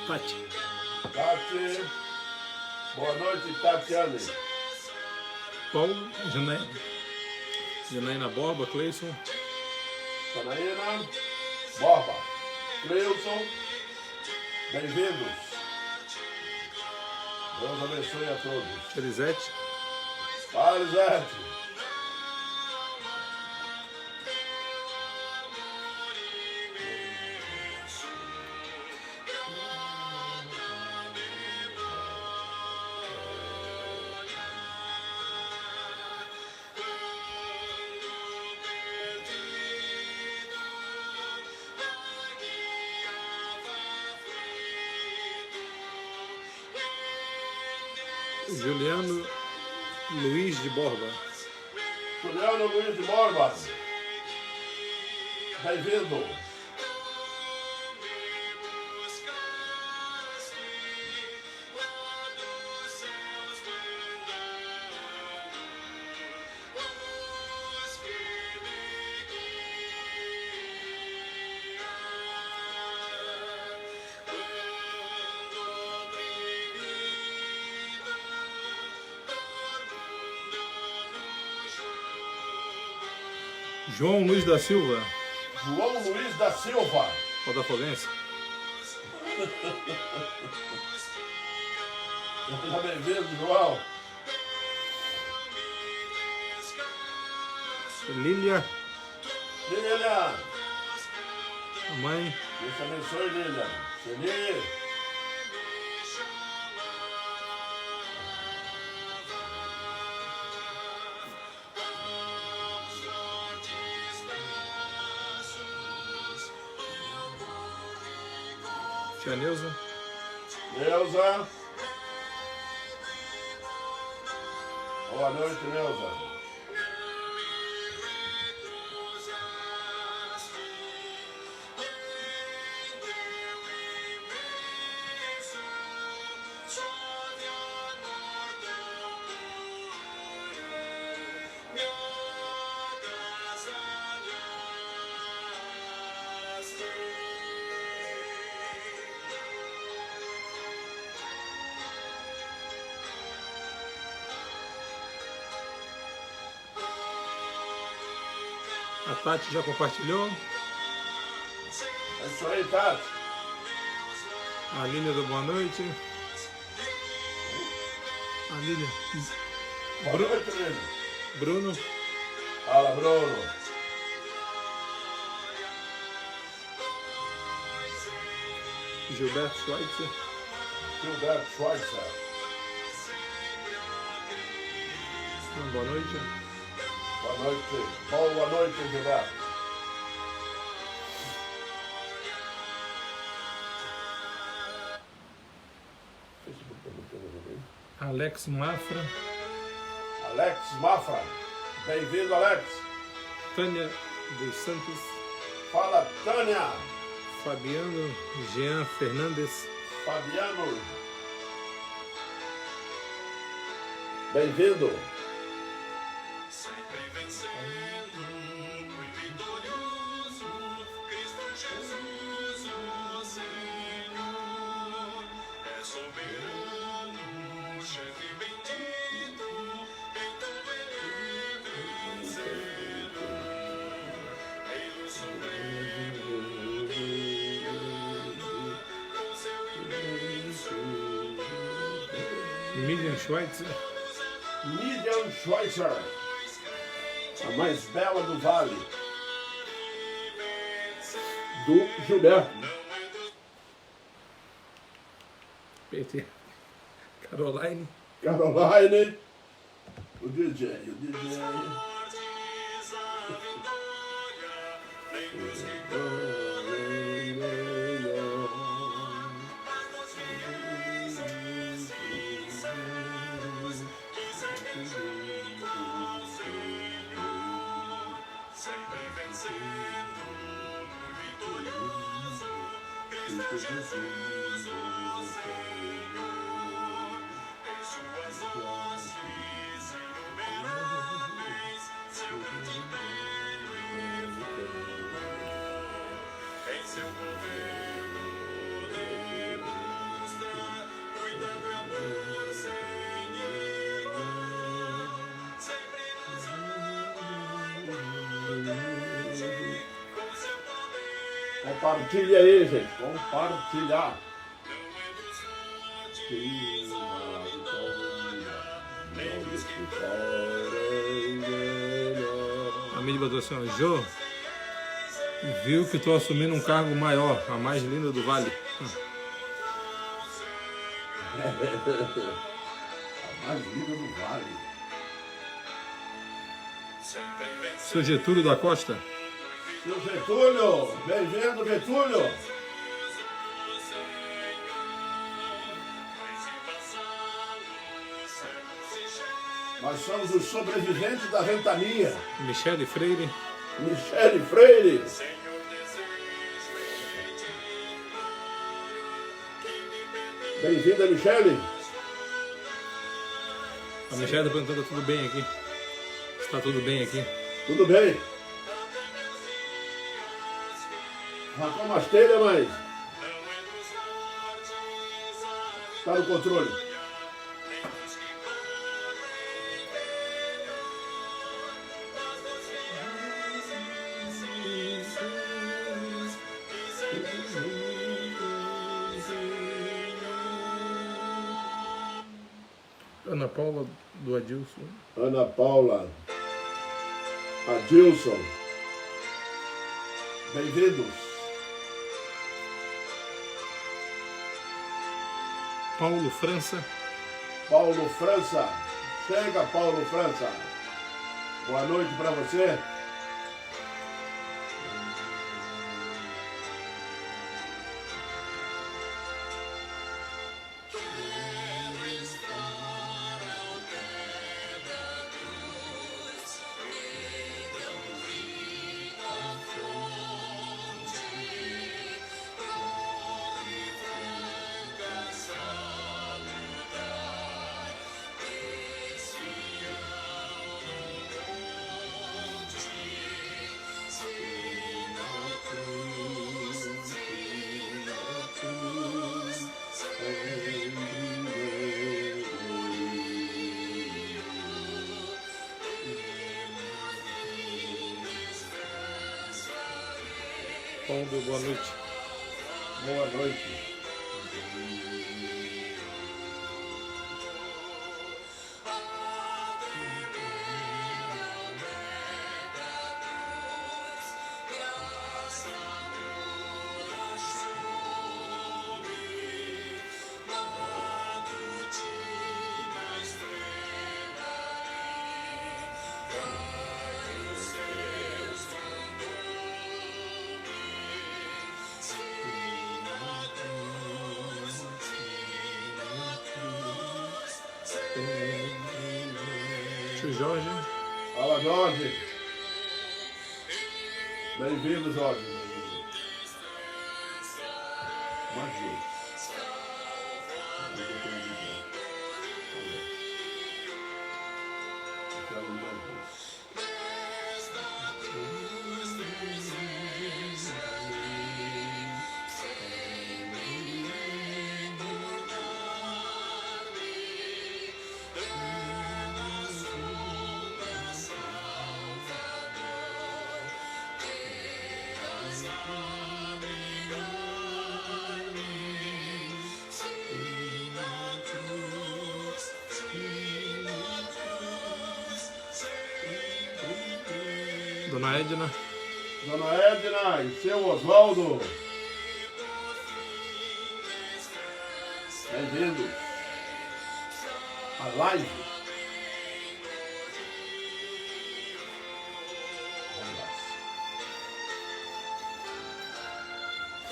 Tati. Tati. Boa noite, Tatiane. Paulo, Janaína Borba, Cleison. Janaína Borba, Cleison, bem-vindos. Deus abençoe a todos. Elisete. Fala, Elisete. Juliano Luiz de Borba. Juliano Luiz de Borba, bem-vindo. João Luiz da Silva. João Luiz da Silva. Botafoguense. Seja bem-vindo, João. Lília. Lília. A mãe. Deus te abençoe, Lília. Feliz. Tia Neuza. Neuza. Boa noite, Neuza. A Tati já compartilhou. É isso aí, Tati. A Lília do boa noite. A Lília. Boa noite, Lília. Bruno. Fala, Bruno. Gilberto Schweitzer. Gilberto Schweitzer. Boa noite. Boa noite. Boa noite, Gilberto. Alex Mafra. Alex Mafra. Bem-vindo, Alex. Tânia dos Santos. Fala, Tânia. Fabiano Jean Fernandes. Fabiano. Bem-vindo. Miriam Schweitzer. Miriam Schweitzer, a mais bela do vale. Do Gilberto. PT. Caroline. Caroline. O DJ. Compartilha aí, gente. Compartilhar. A mídia botou assim, ó, Jô, viu que estou assumindo um cargo maior, a mais linda do vale. A mais linda do vale. Seu Getúlio da Costa. Seu Getúlio, bem-vindo, Getúlio. Nós somos os sobreviventes da ventania. Michele Freire. Michele Freire. Bem-vinda, Michele. A Michele está perguntando, tudo bem aqui? Está tudo bem aqui? Tudo bem? Arrancou umas telhas, mas está no controle. Ana Paula do Adilson. Ana Paula, Adilson, bem-vindos. Paulo França. Paulo França, chega Paulo França. Boa noite para você. Paulo, boa noite. Boa noite. Tio Jorge. Fala, Jorge. Bem-vindo, Jorge. Magia. Dona Edna. Dona Edna e seu Oswaldo. Bem-vindo à live.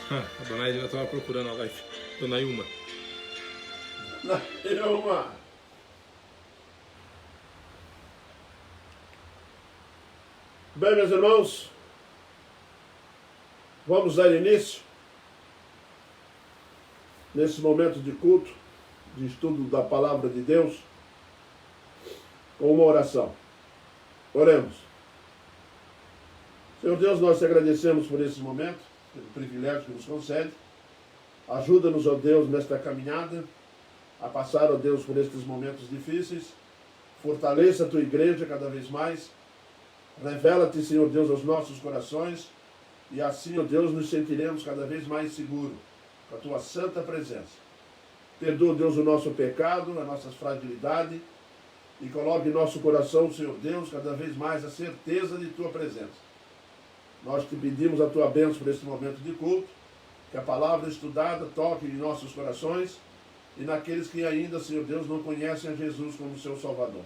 A Dona Edna estava procurando a live. Dona Ilma. Ilma. Bem, meus irmãos, vamos dar início nesse momento de culto, de estudo da Palavra de Deus, com uma oração. Oremos. Senhor Deus, nós te agradecemos por esse momento, pelo privilégio que nos concede. Ajuda-nos, ó Deus, nesta caminhada, a passar, ó Deus, por estes momentos difíceis. Fortaleça a tua igreja cada vez mais. Revela-te, Senhor Deus, aos nossos corações. E assim, ó Deus, nos sentiremos cada vez mais seguros com a tua santa presença. Perdoa, Deus, o nosso pecado, as nossas fragilidades, e coloque em nosso coração, Senhor Deus, cada vez mais a certeza de tua presença. Nós te pedimos a tua bênção por esse momento de culto, que a palavra estudada toque em nossos corações e naqueles que ainda, Senhor Deus, não conhecem a Jesus como seu Salvador.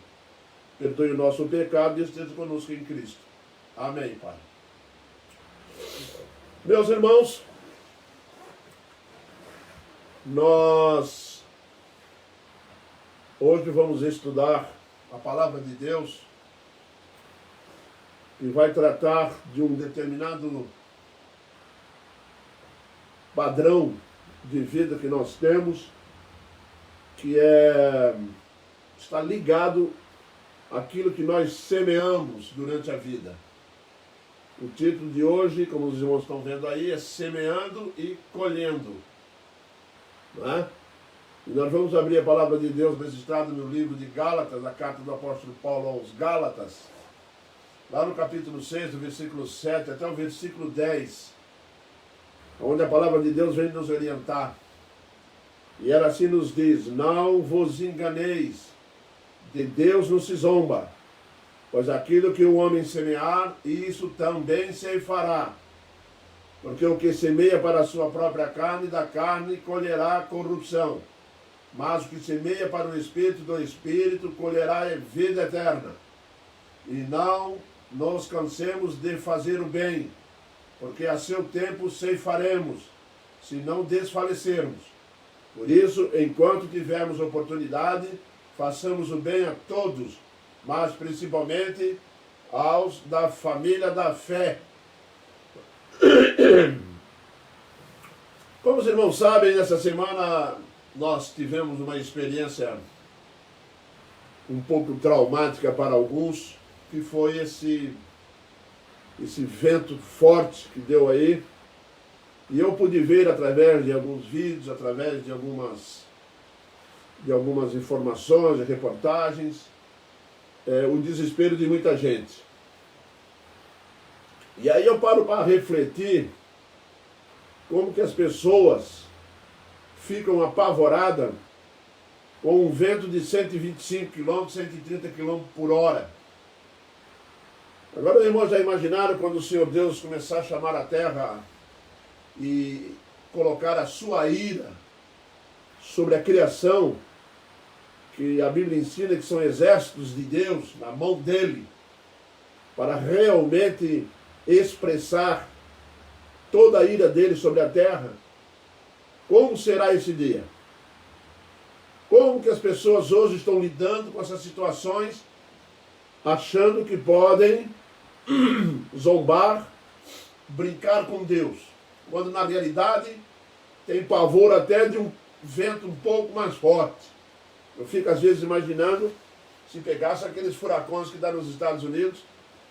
Perdoe o nosso pecado e esteja conosco em Cristo. Amém, Pai. Meus irmãos, nós hoje vamos estudar a palavra de Deus e vai tratar de um determinado padrão de vida que nós temos, que está ligado àquilo que nós semeamos durante a vida. O título de hoje, como os irmãos estão vendo aí, é Semeando e Colhendo. Não é? E nós vamos abrir a palavra de Deus registrada no livro de Gálatas, a carta do apóstolo Paulo aos Gálatas, lá no capítulo 6, do versículo 7 até o versículo 10, onde a palavra de Deus vem nos orientar. E ela assim nos diz: não vos enganeis, de Deus não se zomba, pois aquilo que o homem semear, isso também ceifará. Porque o que semeia para a sua própria carne, da carne colherá corrupção. Mas o que semeia para o Espírito, do Espírito colherá vida eterna. E não nos cansemos de fazer o bem, porque a seu tempo ceifaremos, se não desfalecermos. Por isso, enquanto tivermos oportunidade, façamos o bem a todos, mas principalmente aos da família da fé. Como os irmãos sabem, nessa semana nós tivemos uma experiência um pouco traumática para alguns, que foi esse vento forte que deu aí. E eu pude ver através de alguns vídeos, através de algumas informações, de reportagens, o desespero de muita gente. E aí eu paro para refletir como que as pessoas ficam apavoradas com um vento de 125 km, 130 km por hora. Agora os irmãos já imaginaram quando o Senhor Deus começar a chamar a terra e colocar a sua ira sobre a criação, que a Bíblia ensina que são exércitos de Deus na mão dele, para realmente expressar toda a ira dele sobre a terra? Como será esse dia? Como que as pessoas hoje estão lidando com essas situações, achando que podem zombar, brincar com Deus, quando na realidade tem pavor até de um vento um pouco mais forte. Eu fico às vezes imaginando se pegasse aqueles furacões que dá nos Estados Unidos,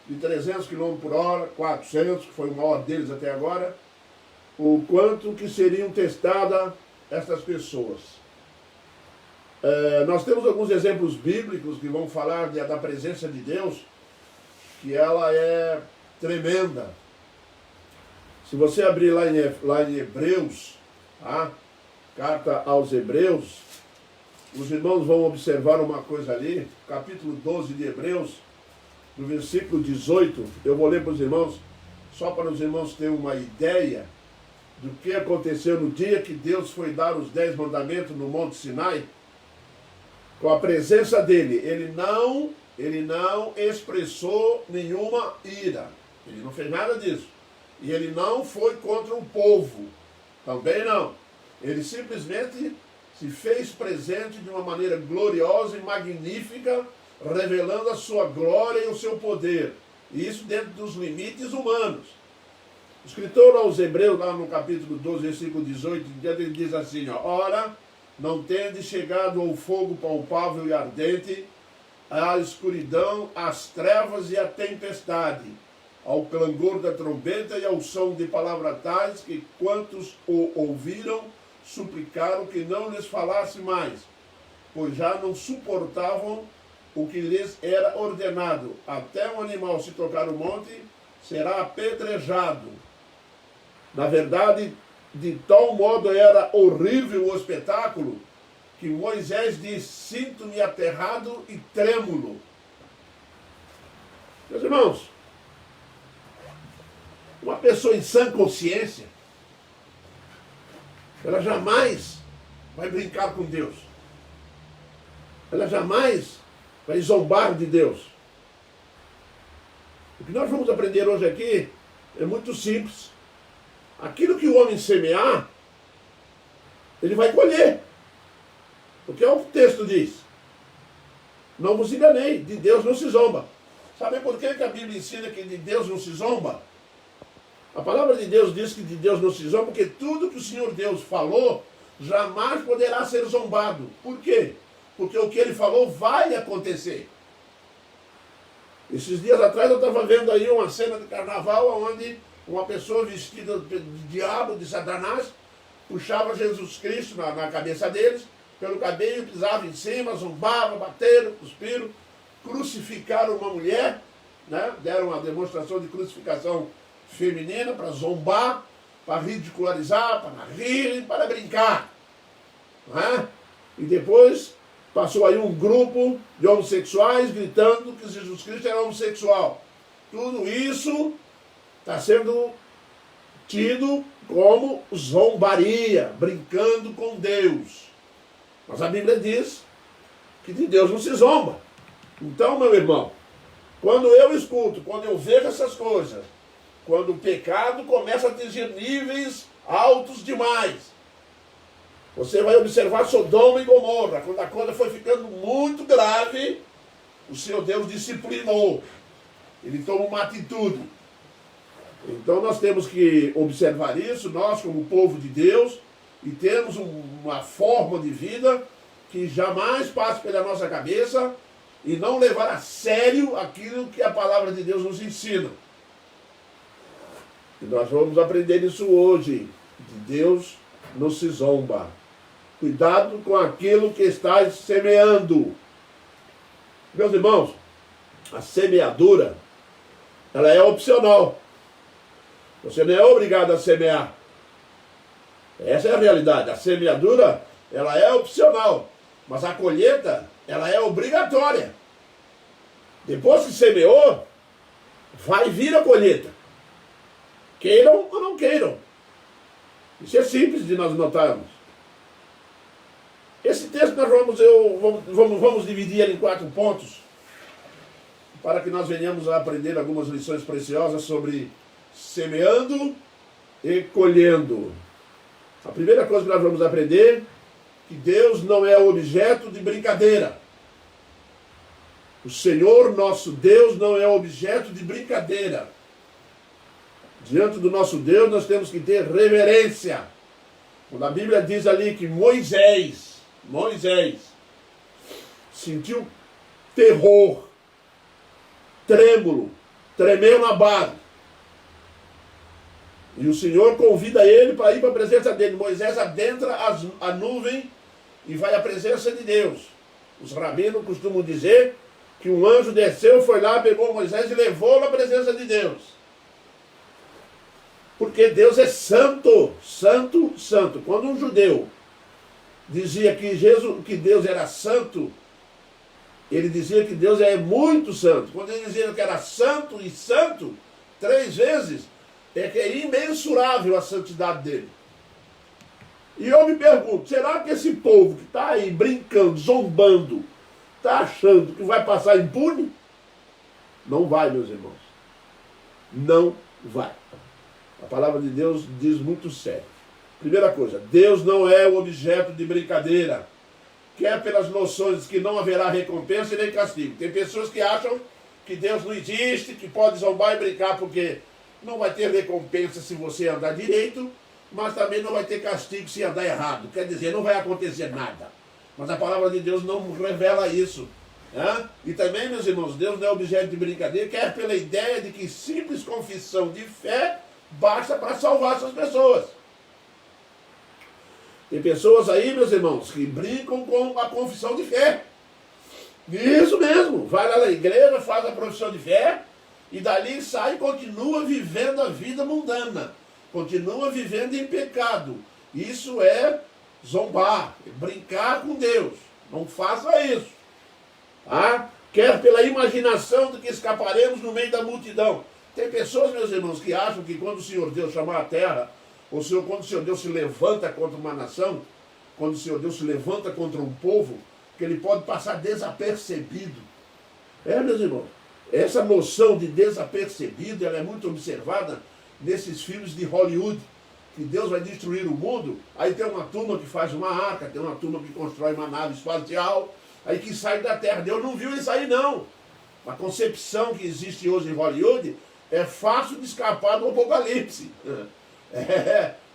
de 300 km por hora, 400, que foi o maior deles até agora, o quanto que seriam testadas essas pessoas. Nós temos alguns exemplos bíblicos que vão falar da presença de Deus, que ela é tremenda. Se você abrir lá em Hebreus, tá? Carta aos Hebreus, os irmãos vão observar uma coisa ali, capítulo 12 de Hebreus, no versículo 18, eu vou ler para os irmãos, só para os irmãos terem uma ideia do que aconteceu no dia que Deus foi dar os 10 mandamentos no Monte Sinai. Com a presença dele, ele não expressou nenhuma ira, ele não fez nada disso. E ele não foi contra o povo, também não. Ele simplesmente se fez presente de uma maneira gloriosa e magnífica, revelando a sua glória e o seu poder. E isso dentro dos limites humanos. O escritor aos Hebreus, lá no capítulo 12, versículo 18, ele diz assim, ó: ora, não tendes chegado ao fogo palpável e ardente, à escuridão, às trevas e à tempestade, ao clangor da trombeta e ao som de palavras tais, que quantos o ouviram, suplicaram que não lhes falasse mais, pois já não suportavam o que lhes era ordenado. Até um animal, se tocar o monte, será apedrejado. Na verdade, de tal modo era horrível o espetáculo, que Moisés diz, sinto-me aterrado e trêmulo. Meus irmãos, uma pessoa em sã consciência, ela jamais vai brincar com Deus. Ela jamais vai zombar de Deus. O que nós vamos aprender hoje aqui é muito simples. Aquilo que o homem semear, ele vai colher. Porque o texto diz, não vos enganei, de Deus não se zomba. Sabe por que a Bíblia ensina que de Deus não se zomba? A palavra de Deus diz que de Deus não se zomba, porque tudo que o Senhor Deus falou, jamais poderá ser zombado. Por quê? Porque o que ele falou vai acontecer. Esses dias atrás eu estava vendo aí uma cena de carnaval, onde uma pessoa vestida de diabo, de Satanás, puxava Jesus Cristo na cabeça deles, pelo cabelo, pisava em cima, zombava, bateram, cuspiram, crucificaram uma mulher, né? Deram uma demonstração de crucificação feminina para zombar, para ridicularizar, para rir, para brincar. Né? E depois passou aí um grupo de homossexuais gritando que Jesus Cristo era homossexual. Tudo isso está sendo tido como zombaria, brincando com Deus. Mas a Bíblia diz que de Deus não se zomba. Então, meu irmão, quando eu escuto, quando eu vejo essas coisas, quando o pecado começa a atingir níveis altos demais, você vai observar Sodoma e Gomorra, quando a coisa foi ficando muito grave, o seu Deus disciplinou. Ele toma uma atitude. Então nós temos que observar isso, nós como povo de Deus, e termos uma forma de vida que jamais passe pela nossa cabeça e não levar a sério aquilo que a palavra de Deus nos ensina. E nós vamos aprender isso hoje. De Deus não se zomba. Cuidado com aquilo que estás semeando. Meus irmãos, a semeadura, ela é opcional. Você não é obrigado a semear. Essa é a realidade. A semeadura, ela é opcional. Mas a colheita, ela é obrigatória. Depois que semeou, vai vir a colheita. Queiram ou não queiram. Isso é simples de nós notarmos. Esse texto nós vamos dividir ele em 4 pontos, para que nós venhamos a aprender algumas lições preciosas sobre semeando e colhendo. A primeira coisa que nós vamos aprender, que Deus não é objeto de brincadeira. O Senhor nosso Deus não é objeto de brincadeira. Diante do nosso Deus nós temos que ter reverência. Quando a Bíblia diz ali que Moisés sentiu terror, trêmulo, tremeu na base. E o Senhor convida ele para ir para a presença dele. Moisés adentra a nuvem e vai à presença de Deus. Os rabinos costumam dizer que um anjo desceu, foi lá, pegou Moisés e levou-o à presença de Deus. Porque Deus é santo, santo, santo. Quando um judeu dizia que Deus era santo, ele dizia que Deus é muito santo. Quando ele dizia que era santo e santo, 3 vezes, é que é imensurável a santidade dele. E eu me pergunto, será que esse povo que está aí brincando, zombando, está achando que vai passar impune? Não vai, meus irmãos. Não vai. A palavra de Deus diz muito sério. Primeira coisa, Deus não é o objeto de brincadeira. Quer pelas noções que não haverá recompensa e nem castigo. Tem pessoas que acham que Deus não existe, que pode zombar e brincar porque não vai ter recompensa se você andar direito, mas também não vai ter castigo se andar errado. Quer dizer, não vai acontecer nada. Mas a palavra de Deus não revela isso. Né? E também, meus irmãos, Deus não é objeto de brincadeira, quer pela ideia de que simples confissão de fé basta para salvar essas pessoas. Tem pessoas aí, meus irmãos, que brincam com a confissão de fé. Isso mesmo. Vai lá na igreja, faz a profissão de fé, e dali sai e continua vivendo a vida mundana. continua vivendo em pecado. Isso é zombar, brincar com Deus. Não faça isso. Tá? Quer pela imaginação de que escaparemos no meio da multidão. Tem pessoas, meus irmãos, que acham que quando o Senhor Deus chamar a terra, ou quando o Senhor Deus se levanta contra uma nação, quando o Senhor Deus se levanta contra um povo, que ele pode passar desapercebido. Meus irmãos, essa noção de desapercebido, ela é muito observada nesses filmes de Hollywood, que Deus vai destruir o mundo, aí tem uma turma que faz uma arca, tem uma turma que constrói uma nave espacial, aí que sai da Terra. Deus não viu isso aí, não. A concepção que existe hoje em Hollywood é fácil de escapar do apocalipse.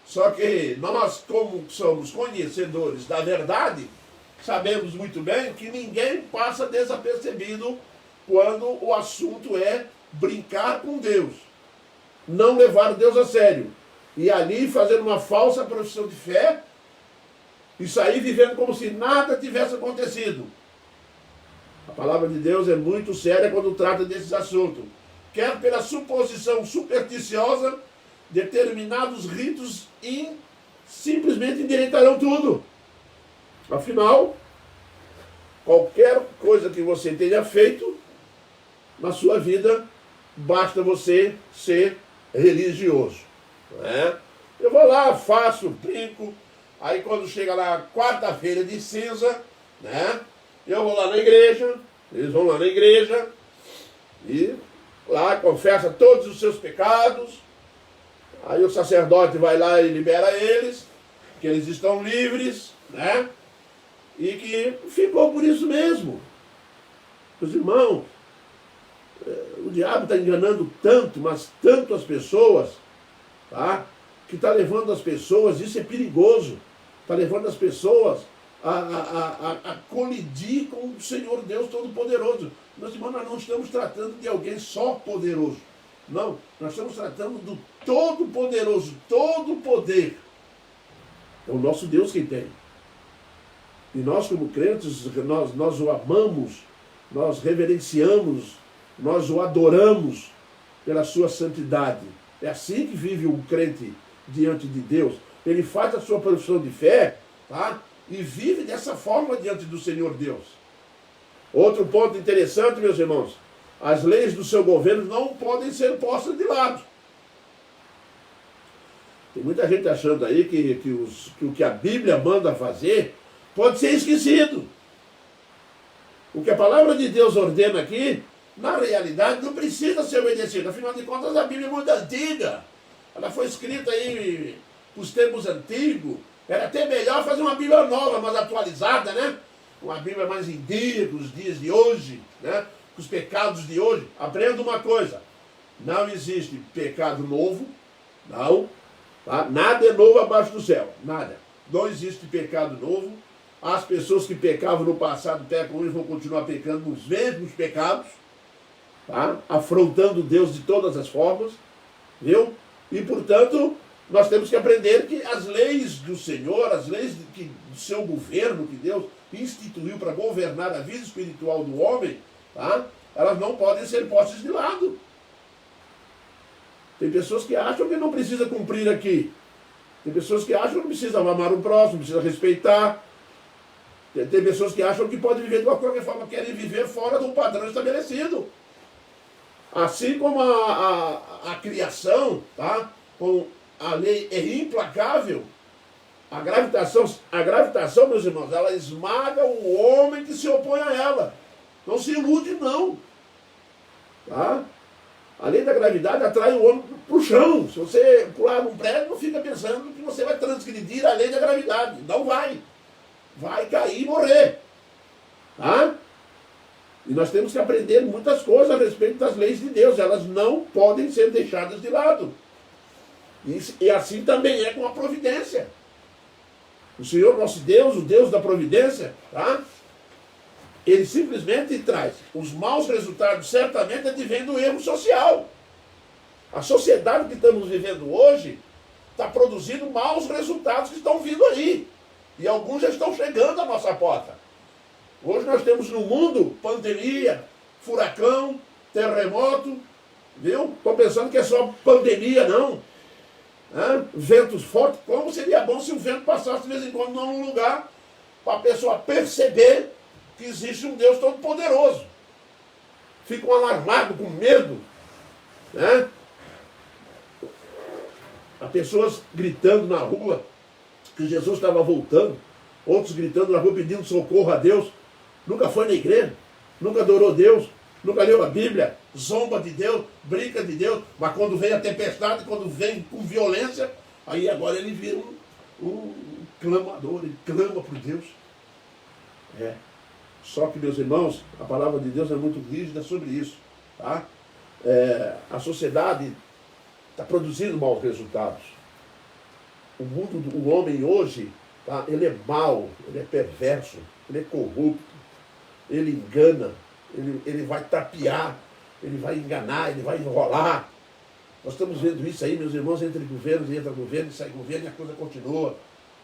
Só que nós, como somos conhecedores da verdade, sabemos muito bem que ninguém passa desapercebido quando o assunto é brincar com Deus. Não levar Deus a sério. E ali fazer uma falsa profissão de fé e sair vivendo como se nada tivesse acontecido. A palavra de Deus é muito séria quando trata desses assuntos. Quer pela suposição supersticiosa, determinados ritos simplesmente endireitarão tudo. Afinal, qualquer coisa que você tenha feito na sua vida, basta você ser religioso. Não é? Eu vou lá, faço, brinco, aí quando chega lá quarta-feira de cinza, né? Eu vou lá na igreja, eles vão lá na igreja e lá confessa todos os seus pecados. Aí o sacerdote vai lá e libera eles, que eles estão livres, né? E que ficou por isso mesmo. Meus irmãos, o diabo está enganando tanto, mas tanto as pessoas, tá? Que está levando as pessoas, isso é perigoso, está levando as pessoas a colidir com o Senhor Deus Todo-Poderoso. Meus irmãos, nós não estamos tratando de alguém só poderoso. Não, nós estamos tratando do Todo-Poderoso, todo poder. É o nosso Deus quem tem. E nós, como crentes, nós o amamos, nós reverenciamos, nós o adoramos pela sua santidade. É assim que vive um crente diante de Deus. Ele faz a sua profissão de fé, tá? E vive dessa forma diante do Senhor Deus. Outro ponto interessante, meus irmãos, as leis do seu governo não podem ser postas de lado. Tem muita gente achando aí que o que a Bíblia manda fazer pode ser esquecido. O que a palavra de Deus ordena aqui, na realidade, não precisa ser obedecido. Afinal de contas, a Bíblia é muito antiga. Ela foi escrita aí nos tempos antigos. Era até melhor fazer uma Bíblia nova, mais atualizada, né? Uma Bíblia mais em dia com os dias de hoje, né? Com os pecados de hoje. Aprenda uma coisa. Não existe pecado novo. Não. Tá? Nada é novo abaixo do céu. Nada. Não existe pecado novo. As pessoas que pecavam no passado pecam hoje vão continuar pecando nos mesmos pecados. Tá? Afrontando Deus de todas as formas. Viu? E, portanto, nós temos que aprender que as leis do Senhor, as leis do seu governo, que Deus instituiu para governar a vida espiritual do homem, tá? Elas não podem ser postas de lado. Tem pessoas que acham que não precisa cumprir aqui. Tem pessoas que acham que não precisa amar o próximo, precisa respeitar. Tem pessoas que acham que pode viver de uma qualquer forma, querem viver fora do padrão estabelecido. Assim como a criação, tá? Com a lei é implacável, a gravitação, meus irmãos, ela esmaga o homem que se opõe a ela. Não se ilude, não. Tá? A lei da gravidade atrai o homem para o chão. Se você pular num prédio, não fica pensando que você vai transgredir a lei da gravidade. Não vai. Vai cair e morrer. Tá? E nós temos que aprender muitas coisas a respeito das leis de Deus. Elas não podem ser deixadas de lado. E assim também é com a providência. O Senhor nosso Deus, o Deus da providência, tá? Ele simplesmente traz os maus resultados, certamente advém do erro social. A sociedade que estamos vivendo hoje está produzindo maus resultados que estão vindo aí. E alguns já estão chegando à nossa porta. Hoje nós temos no mundo pandemia, furacão, terremoto, viu? Estou pensando que é só pandemia, não. ventos fortes. Como seria bom se o vento passasse de vez em quando num lugar para a pessoa perceber que existe um Deus Todo-Poderoso. Ficam alarmados, com medo. Né? Há pessoas gritando na rua que Jesus estava voltando. Outros gritando na rua pedindo socorro a Deus. Nunca foi na igreja. Nunca adorou Deus. Nunca leu a Bíblia. Zomba de Deus. Brinca de Deus. Mas quando vem a tempestade, quando vem com violência, aí agora ele vira um clamador. Ele clama por Deus. Só que, meus irmãos, a palavra de Deus é muito rígida sobre isso. Tá? A sociedade está produzindo maus resultados. O homem hoje, tá? Ele é mau, ele é perverso, ele é corrupto, ele engana, ele vai tapear, ele vai enganar, ele vai enrolar. Nós estamos vendo isso aí, meus irmãos, entre governos, entra governo, sai governo e a coisa continua.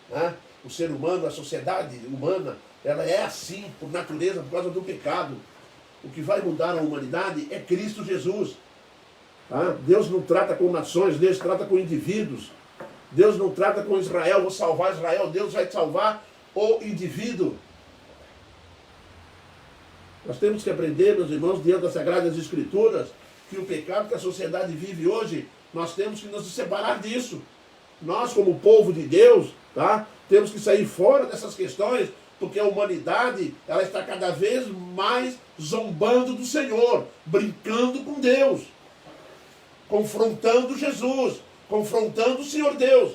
Né? O ser humano, a sociedade humana, ela é assim, por natureza, por causa do pecado. O que vai mudar a humanidade é Cristo Jesus. Tá? Deus não trata com nações, Deus trata com indivíduos. Deus não trata com Israel, vou salvar Israel, Deus vai salvar o indivíduo. Nós temos que aprender, meus irmãos, diante das Sagradas Escrituras, que o pecado que a sociedade vive hoje, nós temos que nos separar disso. Nós, como povo de Deus, tá? Temos que sair fora dessas questões, porque a humanidade ela está cada vez mais zombando do Senhor, brincando com Deus, confrontando Jesus, confrontando o Senhor Deus.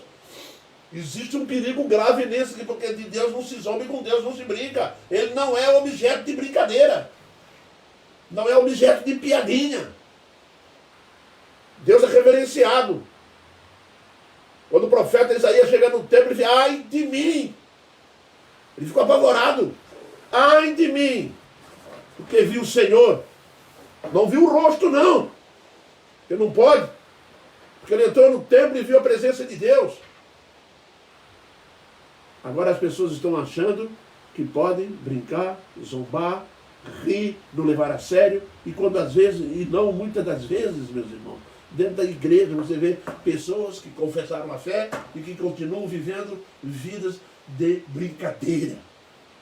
Existe um perigo grave nisso, porque de Deus não se zomba e com Deus não se brinca. Ele não é objeto de brincadeira. Não é objeto de piadinha. Deus é reverenciado. Quando o profeta Isaías chega no templo, ele diz: ai de mim! Ele ficou apavorado. Ai de mim! Porque viu o Senhor. Não viu o rosto, não. Porque não pode. Porque ele entrou no templo e viu a presença de Deus. Agora as pessoas estão achando que podem brincar, zombar, rir, não levar a sério. E quando às vezes, e não muitas das vezes, meus irmãos, dentro da igreja você vê pessoas que confessaram a fé e que continuam vivendo vidas de brincadeira.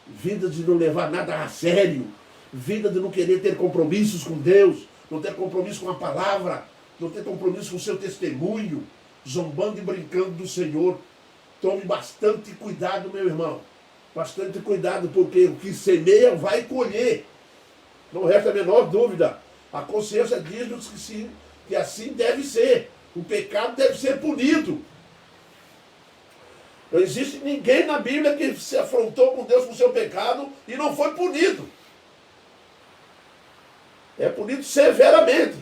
Vidas de não levar nada a sério. Vida de não querer ter compromissos com Deus, não ter compromisso com a palavra, não ter compromisso com o seu testemunho, zombando e brincando do Senhor. Tome bastante cuidado, meu irmão. Bastante cuidado, porque o que semeia vai colher. Não resta a menor dúvida. A consciência diz-nos que, sim, que assim deve ser. O pecado deve ser punido. Não existe ninguém na Bíblia que se afrontou com Deus com o seu pecado e não foi punido. É punido severamente.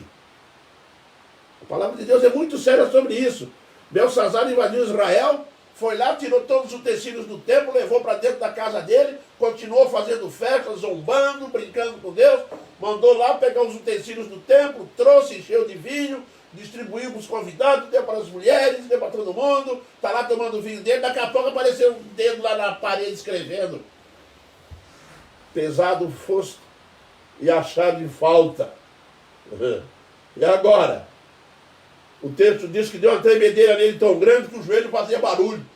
A palavra de Deus é muito séria sobre isso. Belsazar invadiu Israel, foi lá, tirou todos os utensílios do templo, levou para dentro da casa dele, continuou fazendo festa, zombando, brincando com Deus, mandou lá pegar os utensílios do templo, trouxe, encheu de vinho, distribuiu para os convidados, deu para as mulheres, deu para todo mundo, está lá tomando vinho dele, daqui a pouco apareceu um dedo lá na parede escrevendo: pesado foste e achado em falta. E agora? O texto diz que deu uma tremedeira nele tão grande que o joelho fazia barulho.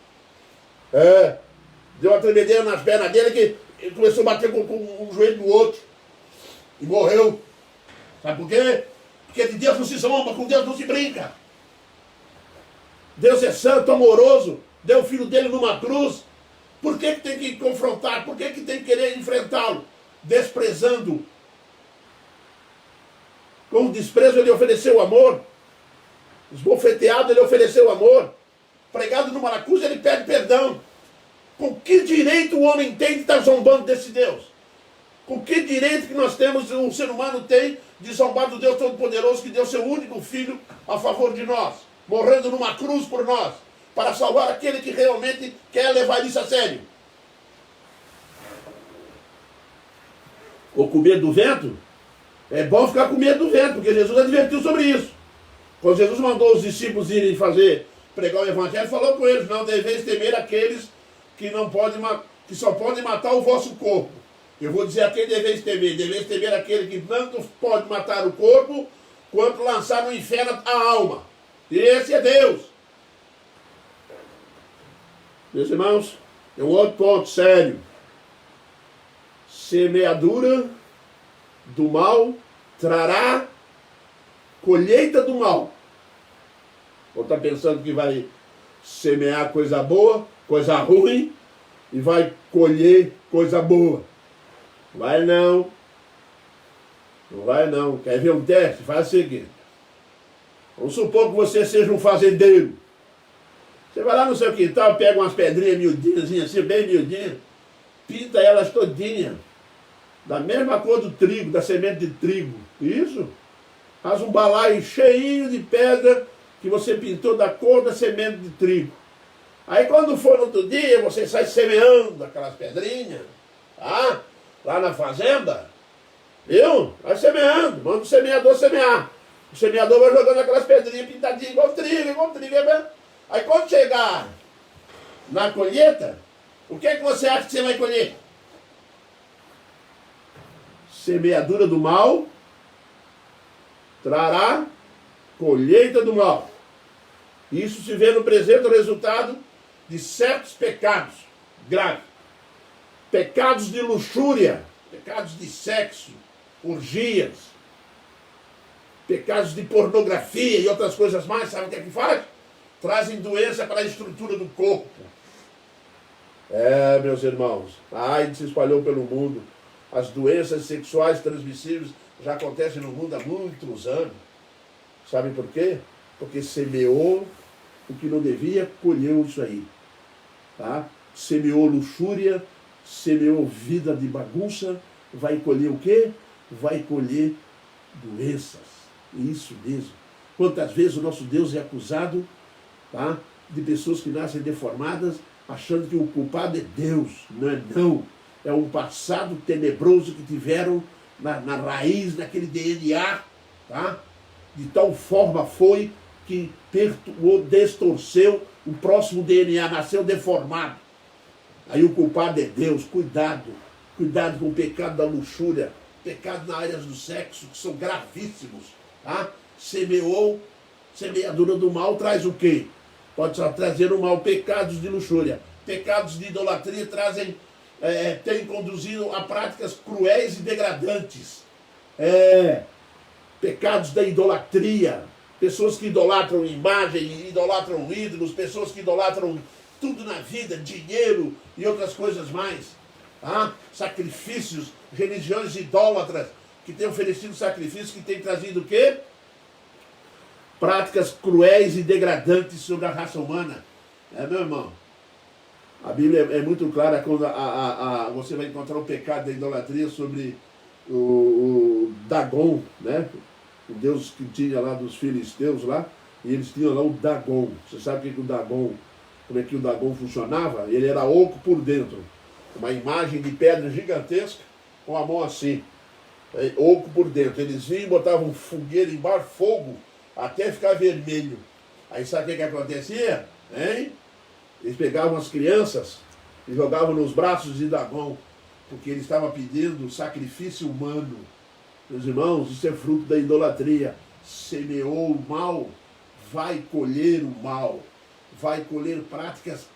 Deu uma tremedeira nas pernas dele que ele começou a bater com um joelho no outro. E morreu. Sabe por quê? Porque de Deus não se zomba, com Deus não se brinca. Deus é santo, amoroso, deu o filho dele numa cruz. Por que tem que confrontar? Por que tem que querer enfrentá-lo? Desprezando. Com desprezo ele ofereceu amor. Esbofeteado ele ofereceu amor. Pregado numa cruz ele pede perdão. Com que direito o homem tem de estar zombando desse Deus? Com que direito que nós temos, o ser humano tem, de zombar do Deus Todo-Poderoso que deu seu único filho a favor de nós, morrendo numa cruz por nós, para salvar aquele que realmente quer levar isso a sério? Ou com medo do vento? É bom ficar com medo do vento, porque Jesus advertiu sobre isso. Quando Jesus mandou os discípulos irem pregar o evangelho, falou com eles: não deveis temer aqueles que não podem, que só podem matar o vosso corpo. Eu vou dizer a quem deveis temer. Deveis temer aquele que tanto pode matar o corpo, quanto lançar no inferno a alma. E esse é Deus. Meus irmãos, é um outro ponto sério. Semeadura do mal trará colheita do mal. Ou está pensando que vai semear coisa boa, coisa ruim, e vai colher coisa boa? Vai não. Não vai não. Quer ver um teste? Faz o seguinte. Vamos supor que você seja um fazendeiro. Você vai lá no seu quintal, pega umas pedrinhas miudinhas, assim, bem miudinhas, pinta elas todinhas, da mesma cor do trigo, da semente de trigo. Isso. Faz um balaio cheinho de pedra que você pintou da cor da semente de trigo. Aí quando for no outro dia, você sai semeando aquelas pedrinhas, tá? Lá na fazenda, viu? Vai semeando, manda o semeador semear. O semeador vai jogando aquelas pedrinhas pintadinhas igual trigo, Aí quando chegar na colheita, o que é que você acha que você vai colher? Semeadura do mal trará colheita do mal. Isso se vê no presente resultado de certos pecados graves. Pecados de luxúria, pecados de sexo, orgias, pecados de pornografia e outras coisas mais. Sabe o que é que faz? Trazem doença para a estrutura do corpo. Meus irmãos, a AIDS se espalhou pelo mundo. As doenças sexuais transmissíveis já acontecem no mundo há muitos anos. Sabe por quê? Porque semeou o que não devia, colheu isso aí. Tá? Semeou luxúria, semeou vida de bagunça, vai colher o quê? Vai colher doenças. Isso mesmo. Quantas vezes o nosso Deus é acusado, tá, de pessoas que nascem deformadas, achando que o culpado é Deus. Não é não. É um passado tenebroso que tiveram na raiz, naquele DNA, tá? De tal forma foi que perturbou, distorceu o próximo DNA, nasceu deformado. Aí o culpado é Deus. Cuidado. Cuidado com o pecado da luxúria, pecado na área do sexo, que são gravíssimos. Tá? Semeadura do mal traz o quê? Pode só trazer o mal. Pecados de luxúria, pecados de idolatria têm conduzido a práticas cruéis e degradantes. Pecados da idolatria, pessoas que idolatram imagem, idolatram ídolos, pessoas que idolatram tudo na vida, dinheiro e outras coisas mais. Sacrifícios, religiões idólatras, que têm oferecido sacrifícios, que têm trazido o quê? Práticas cruéis e degradantes sobre a raça humana. Meu irmão, a Bíblia é muito clara quando você vai encontrar o pecado da idolatria sobre o Dagon, né? O deus que tinha lá dos filisteus lá, e eles tinham lá o Dagon. Você sabe como é que o Dagon funcionava? Ele era oco por dentro. Uma imagem de pedra gigantesca, com a mão assim. Oco por dentro. Eles vinham e botavam fogueira embaixo, fogo, até ficar vermelho. Aí sabe o que acontecia? Eles pegavam as crianças e jogavam nos braços de Dagon, porque ele estava pedindo sacrifício humano. Meus irmãos, isso é fruto da idolatria. Semeou o mal, vai colher o mal. Vai colher práticas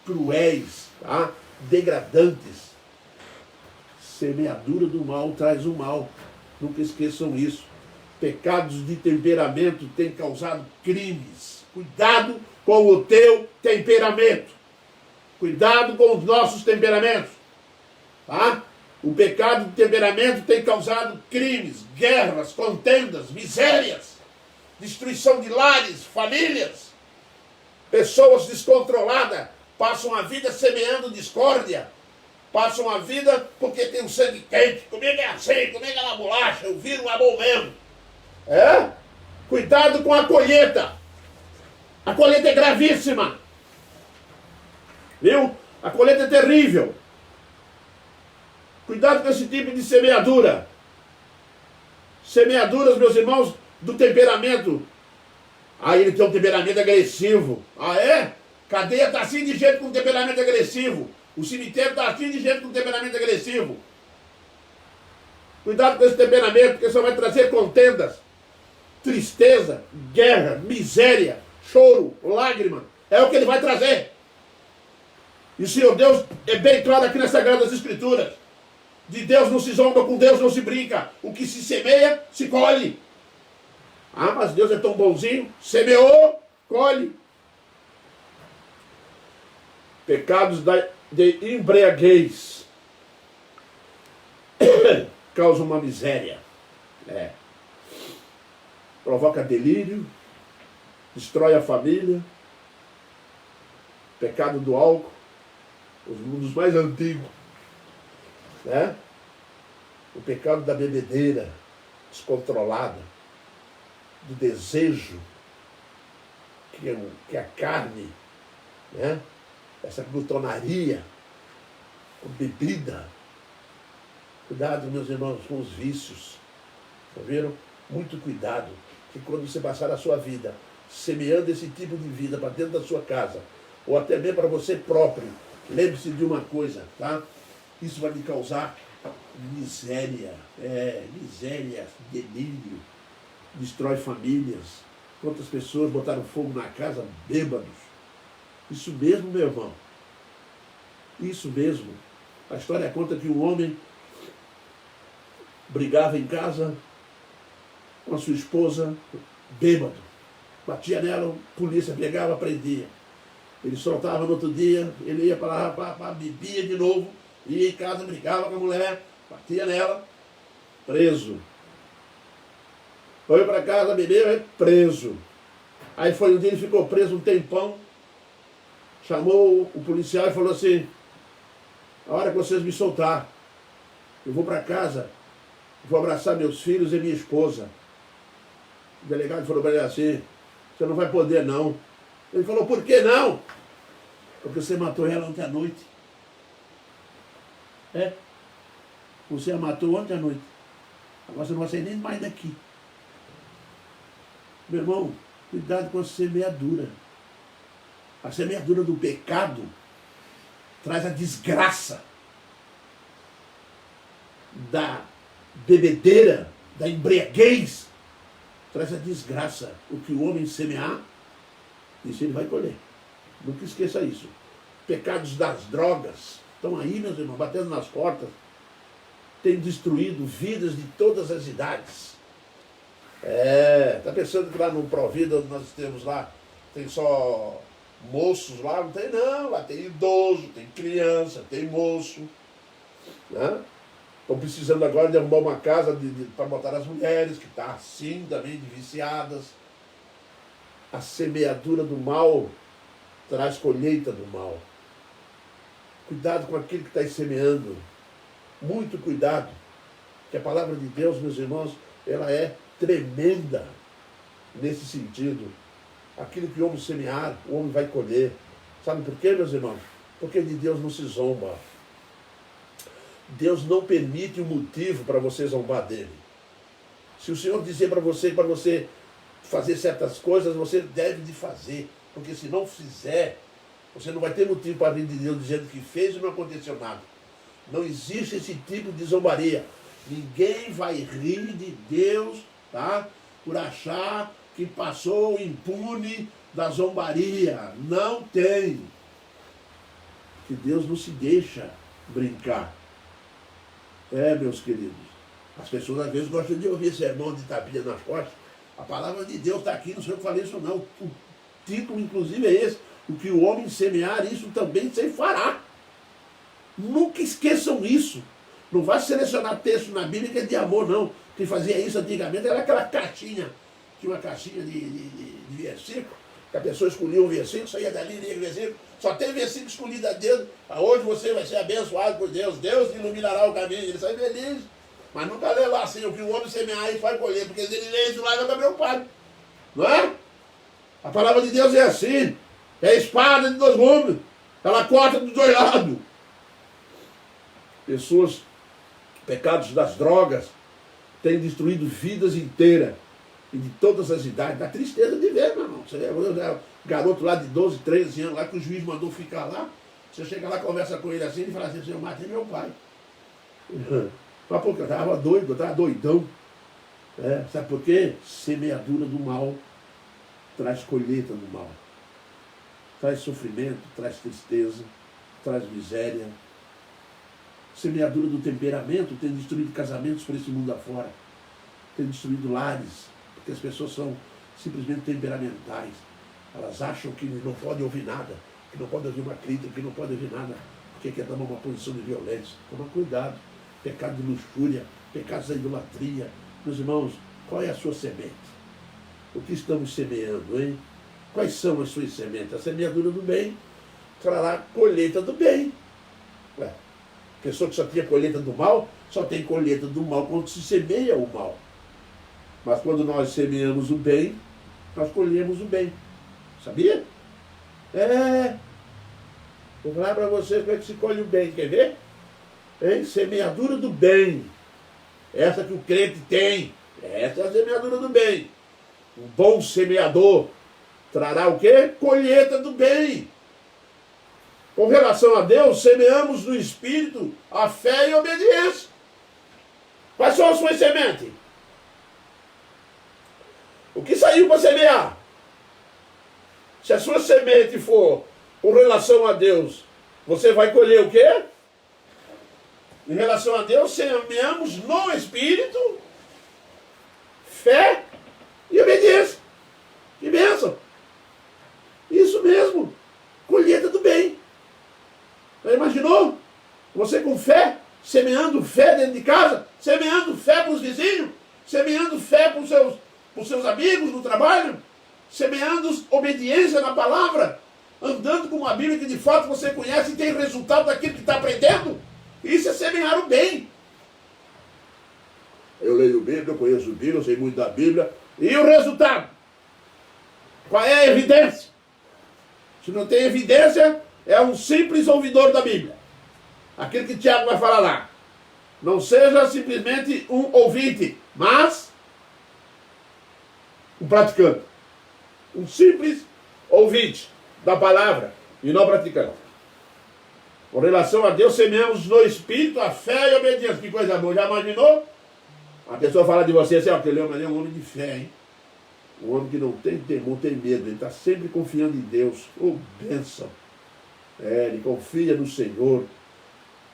cruéis, tá? Degradantes. Semeadura do mal traz o mal. Nunca esqueçam isso. Pecados de temperamento têm causado crimes. Cuidado com o teu temperamento. Cuidado com os nossos temperamentos. Tá? O pecado de temperamento tem causado crimes, guerras, contendas, misérias, destruição de lares, famílias. Pessoas descontroladas passam a vida semeando discórdia. Passam a vida porque tem um sangue quente. Comigo é assim, comigo é na bolacha, eu viro a mão mesmo. Cuidado com a colheita. A colheita é gravíssima. Viu? A colheita é terrível. Cuidado com esse tipo de semeadura. Semeaduras, meus irmãos, do temperamento. Ele tem um temperamento agressivo. Cadeia está assim de gente com temperamento agressivo. O cemitério está assim de gente com temperamento agressivo. Cuidado com esse temperamento, porque só vai trazer contendas, tristeza, guerra, miséria, choro, lágrima. É o que ele vai trazer. E o Senhor Deus é bem claro aqui nas Sagradas Escrituras. De Deus não se zomba, com Deus não se brinca. O que se semeia, se colhe. Ah, mas Deus é tão bonzinho. Semeou, colhe. Pecados de embriaguez causam uma miséria. Provoca delírio, destrói a família. Pecado do álcool, um dos mais antigos. Né? O pecado da bebedeira descontrolada, do desejo, que a carne, né? Essa glutonaria, com bebida. Cuidado, meus irmãos, com os vícios. Ouviram? Muito cuidado, que quando você passar a sua vida semeando esse tipo de vida para dentro da sua casa, ou até mesmo para você próprio, lembre-se de uma coisa, tá? Isso vai lhe causar miséria, miséria, delírio, destrói famílias. Quantas pessoas botaram fogo na casa bêbados? Isso mesmo, meu irmão. Isso mesmo. A história conta que um homem brigava em casa com a sua esposa, bêbado. Batia nela, a polícia pegava, prendia. Ele soltava no outro dia, ele ia para lá, bebia de novo, ia em casa, brigava com a mulher, batia nela, preso. Foi para casa, bebeu, preso. Aí foi um dia, ele ficou preso um tempão, chamou o policial e falou assim: a hora que vocês me soltar, eu vou para casa, vou abraçar meus filhos e minha esposa. O delegado falou para ele assim: você não vai poder não. Ele falou: por que não? Porque você matou ela ontem à noite. Você a matou ontem à noite. Agora você não vai sair nem mais daqui. Meu irmão, cuidado com a semeadura. A semeadura do pecado traz a desgraça da bebedeira, da embriaguez, traz a desgraça. O que o homem semear, isso ele vai colher. Nunca esqueça isso. Pecados das drogas estão aí, meus irmãos, batendo nas portas. Tem destruído vidas de todas as idades. Tá pensando que lá no Provida, onde nós temos lá, tem só moços lá? Não tem não, lá tem idoso, tem criança, tem moço. Né? Estão precisando agora de arrumar uma casa para botar as mulheres, que está assim também, de viciadas. A semeadura do mal traz colheita do mal. Cuidado com aquilo que está semeando. Muito cuidado. Que a palavra de Deus, meus irmãos, ela é tremenda nesse sentido. Aquilo que o homem semear, o homem vai colher. Sabe por quê, meus irmãos? Porque de Deus não se zomba. Deus não permite um motivo para você zombar dele. Se o Senhor dizer para você fazer certas coisas, você deve de fazer. Porque se não fizer, você não vai ter motivo para vir de Deus dizendo que fez e não aconteceu nada. Não existe esse tipo de zombaria. Ninguém vai rir de Deus, tá? Por achar que passou impune da zombaria. Não tem. Que Deus não se deixa brincar. Meus queridos. As pessoas às vezes gostam de ouvir sermão de tapinha nas costas. A palavra de Deus está aqui, não sei o que eu falei isso não. O título, inclusive, é esse. O que o homem semear, isso também se fará. Nunca esqueçam isso. Não vai selecionar texto na Bíblia que é de amor, não. Quem fazia isso antigamente era aquela caixinha. Tinha uma caixinha de versículo, que a pessoa escolhia um versículo, saía dali, lia o versículo. Só tem versículo escolhido a Deus. Hoje você vai ser abençoado por Deus. Deus iluminará o caminho. Ele sai feliz. Mas nunca lê lá assim, o que o homem semear e vai colher. Porque se ele lê isso lá, vai ficar preocupado. Não é? A palavra de Deus é assim. É a espada de dois gumes. Ela corta dos dois lados. Pessoas, pecados das drogas, têm destruído vidas inteiras. E de todas as idades. Dá tristeza de ver, meu irmão. Você é garoto lá de 12, 13 anos, lá que o juiz mandou ficar lá. Você chega lá, conversa com ele assim, ele fala assim: eu matei meu pai. Mas porque eu estava doido, eu estava doidão. Sabe por quê? Semeadura do mal traz colheita do mal. Traz sofrimento, traz tristeza. traz miséria. Semeadura do temperamento tem destruído casamentos por esse mundo afora. Tem destruído lares, porque as pessoas são simplesmente temperamentais. Elas acham que não podem ouvir nada, que não podem ouvir uma crítica, que não podem ouvir nada, porque quer tomar uma posição de violência. Toma cuidado. Pecado de luxúria, pecados da idolatria. Meus irmãos, qual é a sua semente? O que estamos semeando, hein? Quais são as suas sementes? A semeadura do bem trará colheita do bem. Ué, pessoa que só tinha colheita do mal, só tem colheita do mal quando se semeia o mal. Mas quando nós semeamos o bem, nós colhemos o bem. Sabia? Vou falar para vocês como é que se colhe o bem. Quer ver? Hein? Semeadura do bem. Essa que o crente tem. Essa é a semeadura do bem. Um bom semeador trará o quê? Colheita do bem. Com relação a Deus, semeamos no Espírito a fé e a obediência. Quais são as suas sementes? O que saiu para semear? Se a sua semente for com relação a Deus, você vai colher o quê? Em relação a Deus, semeamos no Espírito fé e obediência. Que bênção! Isso mesmo, colheita do bem. Já imaginou? Você com fé, semeando fé dentro de casa, semeando fé para os vizinhos, semeando fé para os seus amigos no trabalho, semeando obediência na palavra, andando com uma Bíblia que de fato você conhece e tem resultado daquilo que está aprendendo. Isso é semear o bem. Eu leio Bíblia, eu conheço Bíblia, eu sei muito da Bíblia. E o resultado? Qual é a evidência? Se não tem evidência, é um simples ouvidor da Bíblia. Aquilo que Tiago vai falar lá. Não seja simplesmente um ouvinte, mas um praticante. Um simples ouvinte da palavra e não praticante. Com relação a Deus, semeamos no Espírito a fé e a obediência. Que coisa boa. Já imaginou? A pessoa fala de você assim, aquele homem é um homem de fé, hein? Um homem que não tem temor, tem medo. Ele está sempre confiando em Deus. Oh, bênção. Ele confia no Senhor.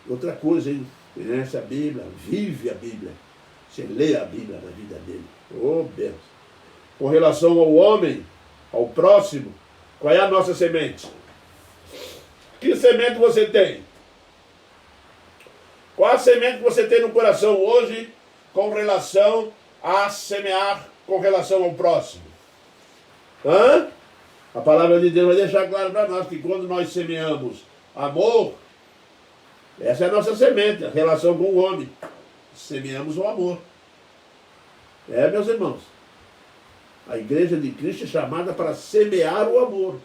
Outra coisa, hein? Conhece a Bíblia, vive a Bíblia. Você lê a Bíblia na vida dele. Oh, bênção. Com relação ao homem, ao próximo, qual é a nossa semente? Que semente você tem? Qual a semente que você tem no coração hoje com relação a semear com relação ao próximo? A palavra de Deus vai deixar claro para nós que quando nós semeamos amor, essa é a nossa semente, a relação com o homem. Semeamos o amor. Meus irmãos, a igreja de Cristo é chamada para semear o amor.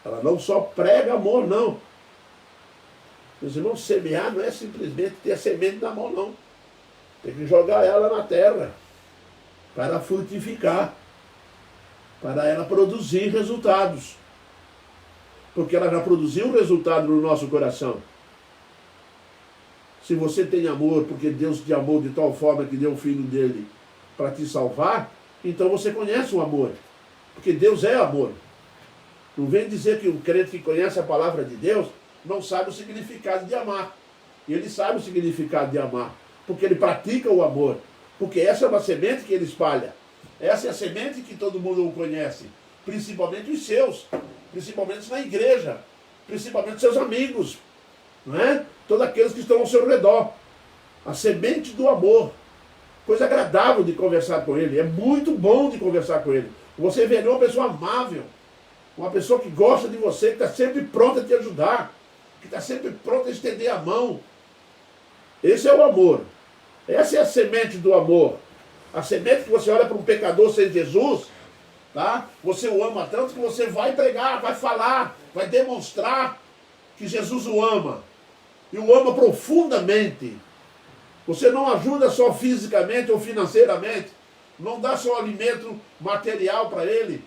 Ela não só prega amor, não. Meus irmãos, semear não é simplesmente ter a semente na mão, não. Tem que jogar ela na terra para frutificar, para ela produzir resultados. Porque ela já produziu um resultado no nosso coração. Se você tem amor, porque Deus te amou de tal forma que deu o Filho dele para te salvar, então você conhece o amor. Porque Deus é amor. Não vem dizer que um crente que conhece a palavra de Deus não sabe o significado de amar. E ele sabe o significado de amar, porque ele pratica o amor. Porque essa é uma semente que ele espalha. Essa é a semente que todo mundo conhece. Principalmente os seus. Principalmente na igreja. Principalmente seus amigos. Não é? Todos aqueles que estão ao seu redor. A semente do amor. Coisa agradável de conversar com ele. É muito bom de conversar com ele. Você vê uma pessoa amável. Uma pessoa que gosta de você, que está sempre pronta a te ajudar. Que está sempre pronta a estender a mão. Esse é o amor. Essa é a semente do amor. A semente que você olha para um pecador sem Jesus, tá? Você o ama tanto que você vai pregar, vai falar, vai demonstrar que Jesus o ama. E o ama profundamente. Você não ajuda só fisicamente ou financeiramente. Não dá só alimento material para ele.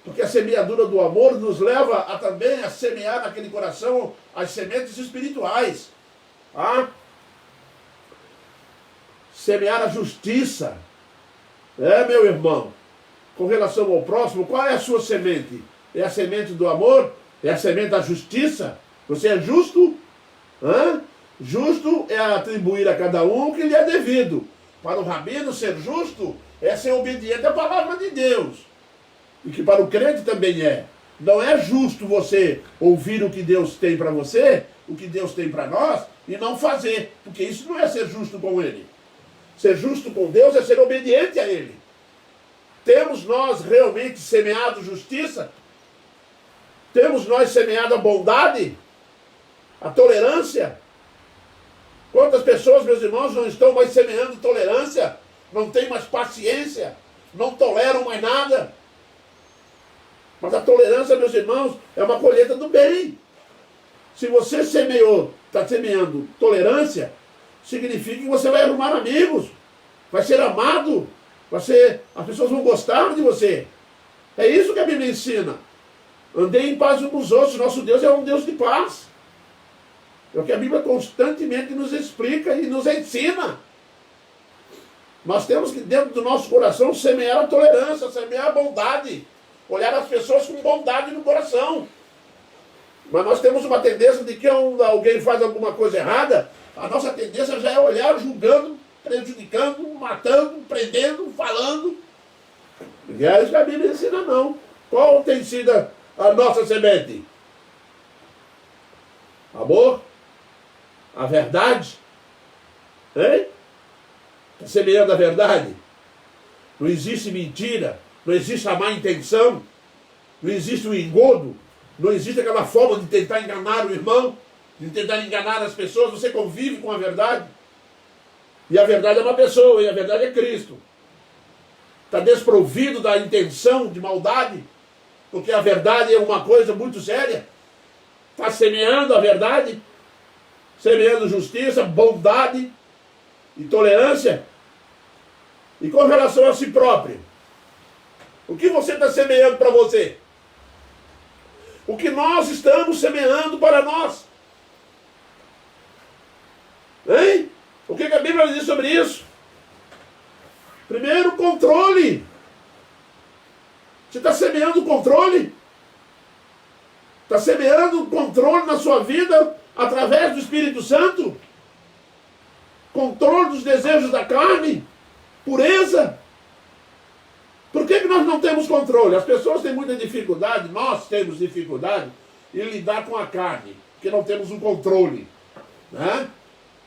Porque a semeadura do amor nos leva a também a semear naquele coração as sementes espirituais. Semear a justiça. Meu irmão. Com relação ao próximo, qual é a sua semente? É a semente do amor? É a semente da justiça? Você é justo? Hã? Justo é atribuir a cada um o que lhe é devido. Para o rabino, ser justo é ser obediente à palavra de Deus. E que para o crente também é. Não é justo você ouvir o que Deus tem para você, o que Deus tem para nós, e não fazer. Porque isso não é ser justo com Ele. Ser justo com Deus é ser obediente a Ele. Temos nós realmente semeado justiça? Temos nós semeado a bondade? A tolerância? Quantas pessoas, meus irmãos, não estão mais semeando tolerância? Não têm mais paciência? Não toleram mais nada? Mas a tolerância, meus irmãos, é uma colheita do bem. Se você semeou, está semeando tolerância, significa que você vai arrumar amigos, vai ser amado, as pessoas vão gostar de você. É isso que a Bíblia ensina. Andei em paz uns com os outros. Nosso Deus é um Deus de paz. É o que a Bíblia constantemente nos explica e nos ensina. Nós temos que, dentro do nosso coração, semear a tolerância, semear a bondade. Olhar as pessoas com bondade no coração. Mas nós temos uma tendência de que alguém faz alguma coisa errada, a nossa tendência já é olhar julgando, prejudicando, matando, prendendo, falando. E é isso que a Bíblia ensina, não. Qual tem sido a nossa semente? Amor? A verdade? Hein? Está semeando a verdade? Não existe mentira, não existe a má intenção, não existe o engodo, não existe aquela forma de tentar enganar o irmão, de tentar enganar as pessoas. Você convive com a verdade. E a verdade é uma pessoa, e a verdade é Cristo. Está desprovido da intenção de maldade, porque a verdade é uma coisa muito séria. Está semeando a verdade, semeando justiça, bondade e tolerância. E com relação a si próprio, o que você está semeando para você? O que nós estamos semeando para nós? Hein? O que a Bíblia diz sobre isso? Primeiro, controle. Você está semeando controle? Está semeando controle na sua vida através do Espírito Santo? Controle dos desejos da carne? Pureza? Por que nós não temos controle? As pessoas têm muita dificuldade, nós temos dificuldade em lidar com a carne, porque não temos um controle. Né?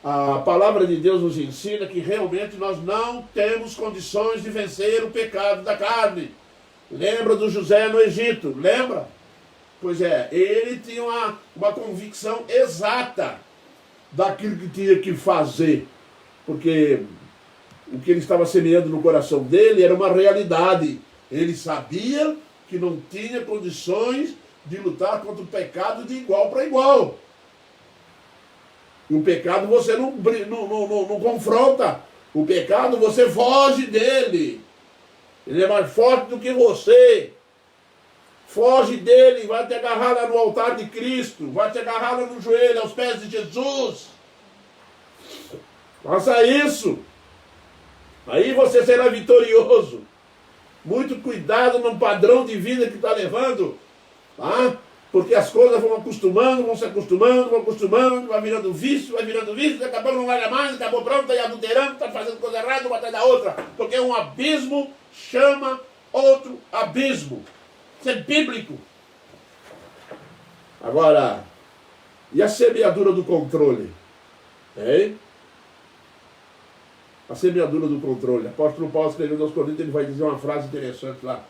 A palavra de Deus nos ensina que realmente nós não temos condições de vencer o pecado da carne. Lembra do José no Egito? Lembra? Pois é, ele tinha uma convicção exata daquilo que tinha que fazer. Porque o que ele estava semeando no coração dele era uma realidade. Ele sabia que não tinha condições de lutar contra o pecado de igual para igual. E o pecado você não confronta. O pecado você foge dele. Ele é mais forte do que você. Foge dele, vai te agarrar lá no altar de Cristo. Vai te agarrar lá no joelho, aos pés de Jesus. Faça isso. Aí você será vitorioso. Muito cuidado no padrão de vida que está levando. Tá? Porque as coisas vão acostumando, vão se acostumando, vai virando vício, daqui a pouco não larga mais, acabou pronto, está adulterando, está fazendo coisa errada, uma atrás da outra. Porque um abismo chama outro abismo. Isso é bíblico. Agora, e a semeadura do controle? Hein? A semeadura do controle. O apóstolo Paulo escrevendo aos Coríntios, ele vai dizer uma frase interessante lá.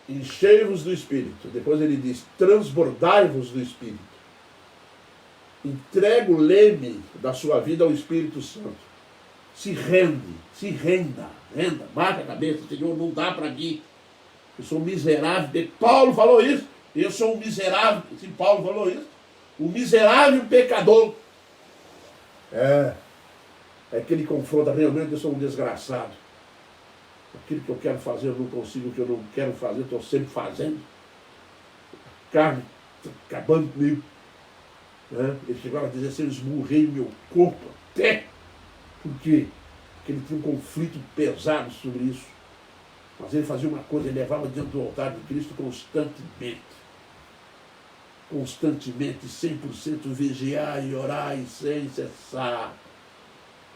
Enchei-vos do Espírito. Depois ele diz, transbordai-vos do Espírito. Entrega o leme da sua vida ao Espírito Santo. Se renda. Baixa a cabeça, Senhor, não dá para mim. Eu sou miserável. Paulo falou isso. Eu sou um miserável. Se Paulo falou isso. O miserável pecador. É que ele confronta realmente, eu sou um desgraçado. Aquilo que eu quero fazer eu não consigo, o que eu não quero fazer, eu estou sempre fazendo. Carne, acabando comigo. Né? Ele chegava a dizer assim, eu esmurrei meu corpo até. Por quê? Porque ele tinha um conflito pesado sobre isso. Mas ele fazia uma coisa, ele levava diante do altar de Cristo constantemente. constantemente, 100% vigiar e orar e sem cessar.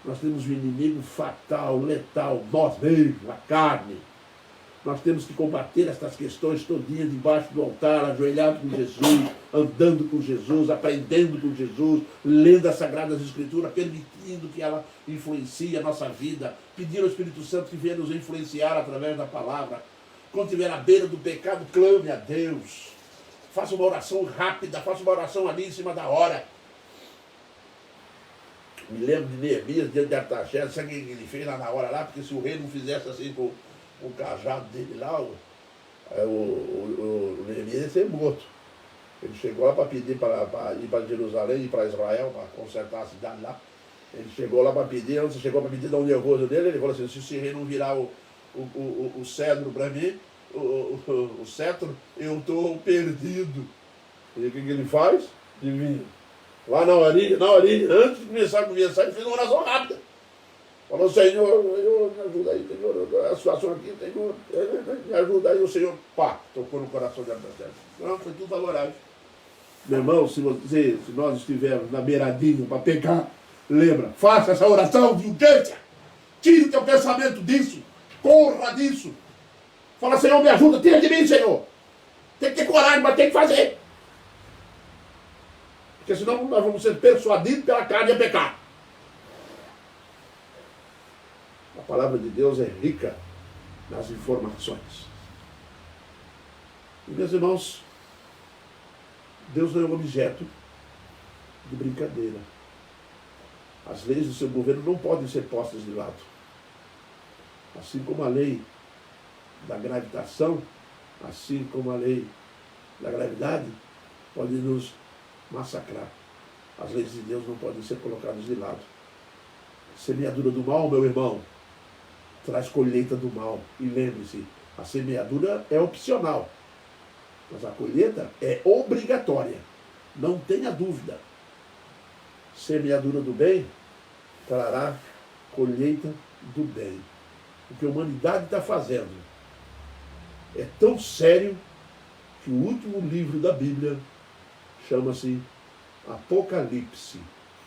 Nós temos um inimigo fatal, letal, nós mesmos, a carne. Nós temos que combater estas questões todinhas debaixo do altar, ajoelhado com Jesus, andando com Jesus, aprendendo com Jesus, lendo as Sagradas Escrituras, permitindo que ela influencie a nossa vida, pedindo ao Espírito Santo que venha nos influenciar através da palavra. Quando estiver à beira do pecado, clame a Deus. Faça uma oração rápida, faça uma oração ali em cima da hora. Me lembro de Neemias, diante de Artaxerxes, sabe o que ele fez lá na hora lá? Porque se o rei não fizesse assim com o cajado dele lá, o Neemias ia ser morto. Ele chegou lá para pedir para ir para Jerusalém, ir para Israel, para consertar a cidade lá. Ele chegou lá para pedir, antes chegou para pedir, dar um nervoso dele, ele falou assim, se o rei não virar o cedro para mim, o cetro, eu estou perdido. E o que ele faz? Adivinha? Lá na horinha, antes de começar a conversar, ele fez uma oração rápida. Falou, Senhor, me ajuda aí, Senhor, a situação aqui, Senhor, me ajuda aí, o Senhor, pá, tocou no coração de Artaxerxes. Não, foi tudo favorável. Meu irmão, se nós estivermos na beiradinha para pecar, lembra, faça essa oração de urgência, tire o teu pensamento disso, corra disso. Fala, Senhor, me ajuda, tira de mim, Senhor. Tem que ter coragem, mas tem que fazer. Porque senão nós vamos ser persuadidos pela carne a pecar. A palavra de Deus é rica nas informações. E, meus irmãos, Deus não é um objeto de brincadeira. As leis do seu governo não podem ser postas de lado. Assim como a lei da gravitação, assim como a lei da gravidade, pode nos massacrar. As leis de Deus não podem ser colocadas de lado. Semeadura do mal, meu irmão, traz colheita do mal. E lembre-se, a semeadura é opcional, mas a colheita é obrigatória. Não tenha dúvida. Semeadura do bem trará colheita do bem. O que a humanidade está fazendo é tão sério que o último livro da Bíblia chama-se Apocalipse,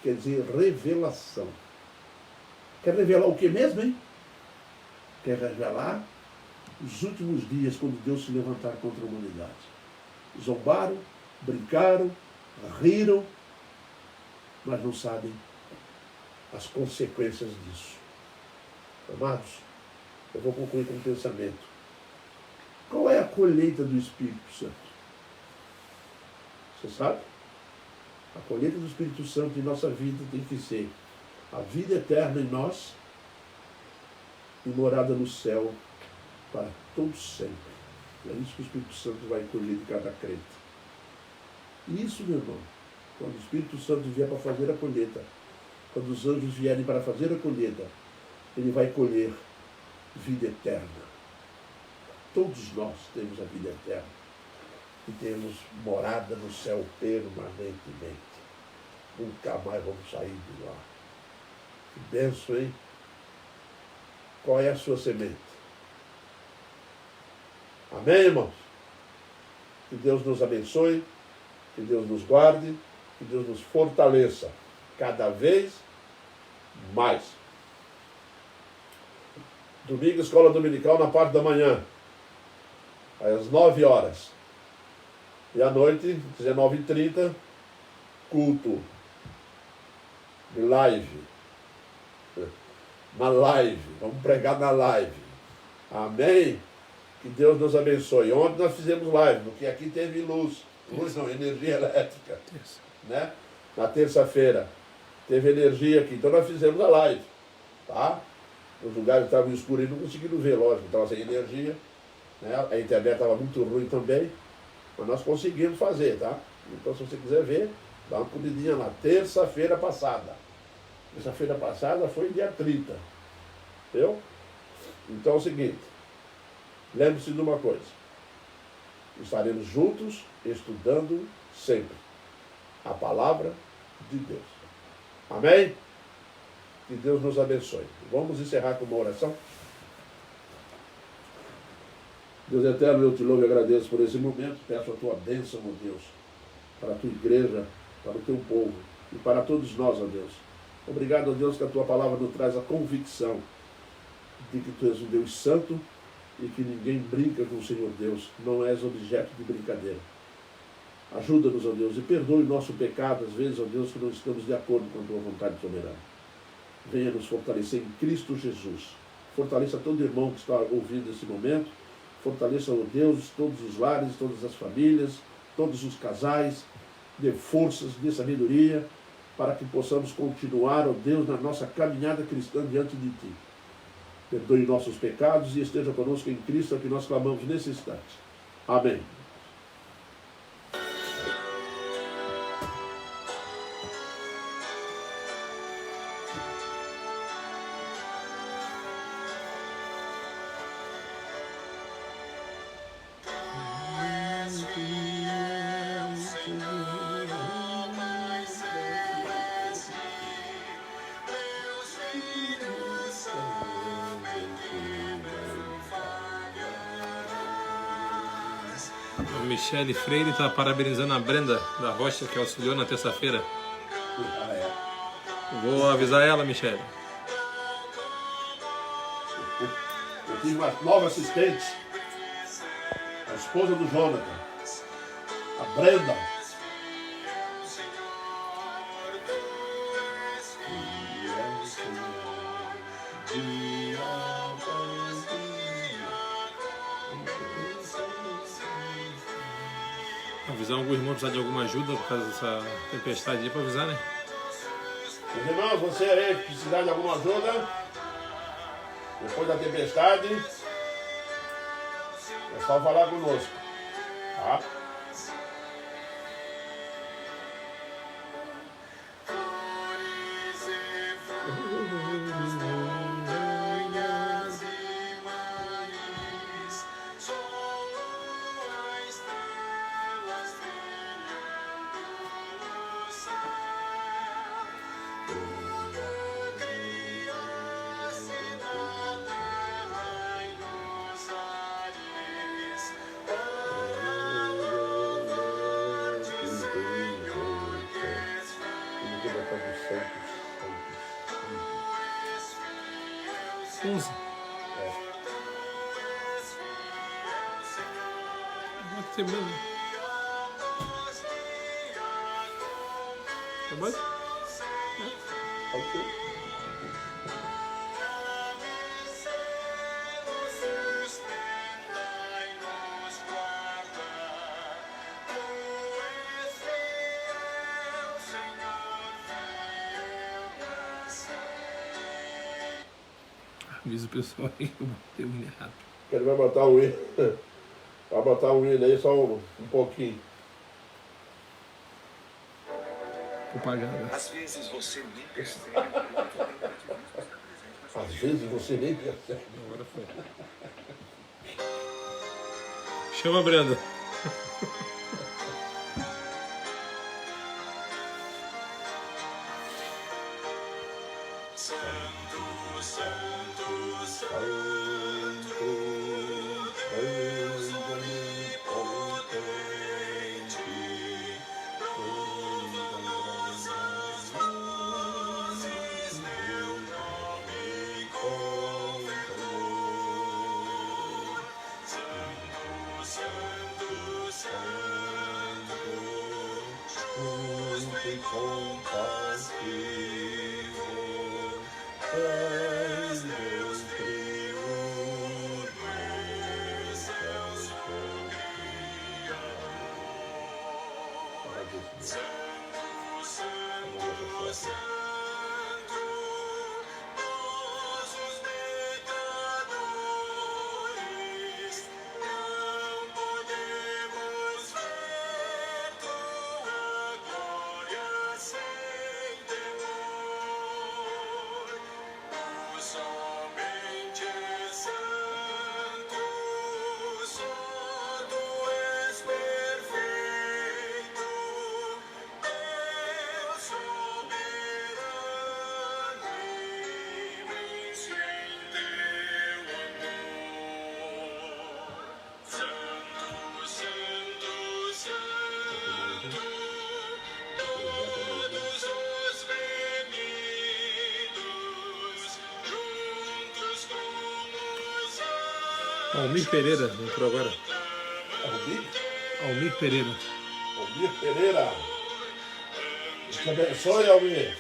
quer dizer revelação. Quer revelar o que mesmo, hein? Quer revelar os últimos dias, quando Deus se levantar contra a humanidade. Zombaram, brincaram, riram, mas não sabem as consequências disso. Amados, eu vou concluir com um pensamento. Qual é a colheita do Espírito Santo? Você sabe? A colheita do Espírito Santo em nossa vida tem que ser a vida eterna em nós e morada no céu para todos sempre. É isso que o Espírito Santo vai colher de cada crente. E isso, meu irmão, quando o Espírito Santo vier para fazer a colheita, quando os anjos vierem para fazer a colheita, ele vai colher vida eterna. Todos nós temos a vida eterna e temos morada no céu permanentemente. Nunca mais vamos sair de lá. Que benção, hein? Qual é a sua semente? Amém, irmãos? Que Deus nos abençoe, que Deus nos guarde, que Deus nos fortaleça cada vez mais. Domingo, escola dominical na parte da manhã, às 9 horas. E à noite, 19h30, culto de live. Na live, vamos pregar na live. Amém? Que Deus nos abençoe. Ontem nós fizemos live, porque aqui teve luz não, energia elétrica. Né? Na terça-feira teve energia aqui, então nós fizemos a live. Tá? Os lugares estavam escuros e não conseguiram ver, lógico, estava sem energia. Né? A internet estava muito ruim também, mas nós conseguimos fazer, tá? Então, se você quiser ver, dá uma comidinha lá. Terça-feira passada. Terça-feira passada foi dia 30. Entendeu? Então é o seguinte, lembre-se de uma coisa. Estaremos juntos, estudando sempre a palavra de Deus. Amém? Que Deus nos abençoe. Vamos encerrar com uma oração? Deus eterno, eu te louvo e agradeço por esse momento. Peço a tua bênção, meu Deus. para a tua igreja, para o teu povo e para todos nós, ó Deus. Obrigado, ó Deus, que a tua palavra nos traz a convicção de que tu és um Deus santo e que ninguém brinca com o Senhor Deus, não és objeto de brincadeira. Ajuda-nos, ó Deus, e perdoe o nosso pecado, às vezes, ó Deus, que não estamos de acordo com a tua vontade soberana. Venha nos fortalecer em Cristo Jesus. Fortaleça todo irmão que está ouvindo esse momento. Fortaleça, ó Deus, todos os lares, todas as famílias, todos os casais. Dê forças, dê sabedoria, para que possamos continuar, ó Deus, na nossa caminhada cristã diante de Ti. Perdoe nossos pecados e esteja conosco em Cristo, é o que nós clamamos nesse instante. Amém. A Michele Freire está parabenizando a Brenda da Rocha, que auxiliou na terça-feira. Vou avisar ela, Michele. Eu tive uma nova assistente, a esposa do Jonathan, a Brenda. Avisar algum irmão precisar de alguma ajuda por causa dessa tempestade aí, para avisar, né? Meus irmãos, você aí que precisar de alguma ajuda, depois da tempestade, é só falar conosco, tá? Onze. Pode ser mesmo. Tá bom? Pode ser. Avisa o pessoal aí que eu botei o hino errado. Ele vai botar um hino. Vai botar um hino aí só um pouquinho. Propaganda. Às vezes você nem percebe. Às vezes você nem percebe. Agora foi. Chama a Brenda. Almir Pereira, entrou agora. Almir? Almir Pereira. Almir Pereira. Deus te abençoe, Almir.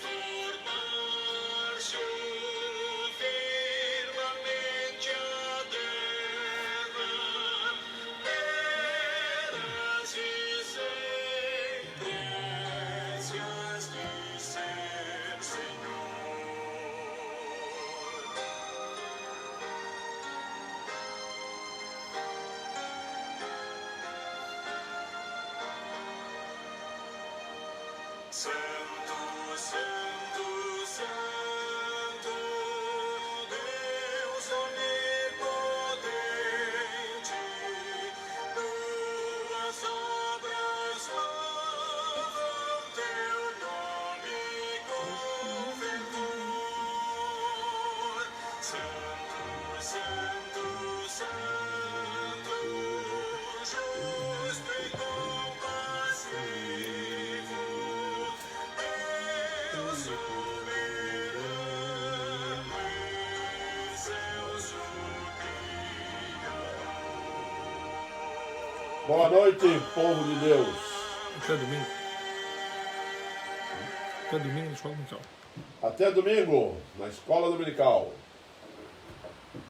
Santo, Santo, Santo, Deus onipotente, tuas obras louvam teu nome conventor. Santo, Santo, Santo, justo e compassivo. Boa noite, povo de Deus. Até domingo. Até domingo na escola dominical. Até domingo, na Escola Dominical.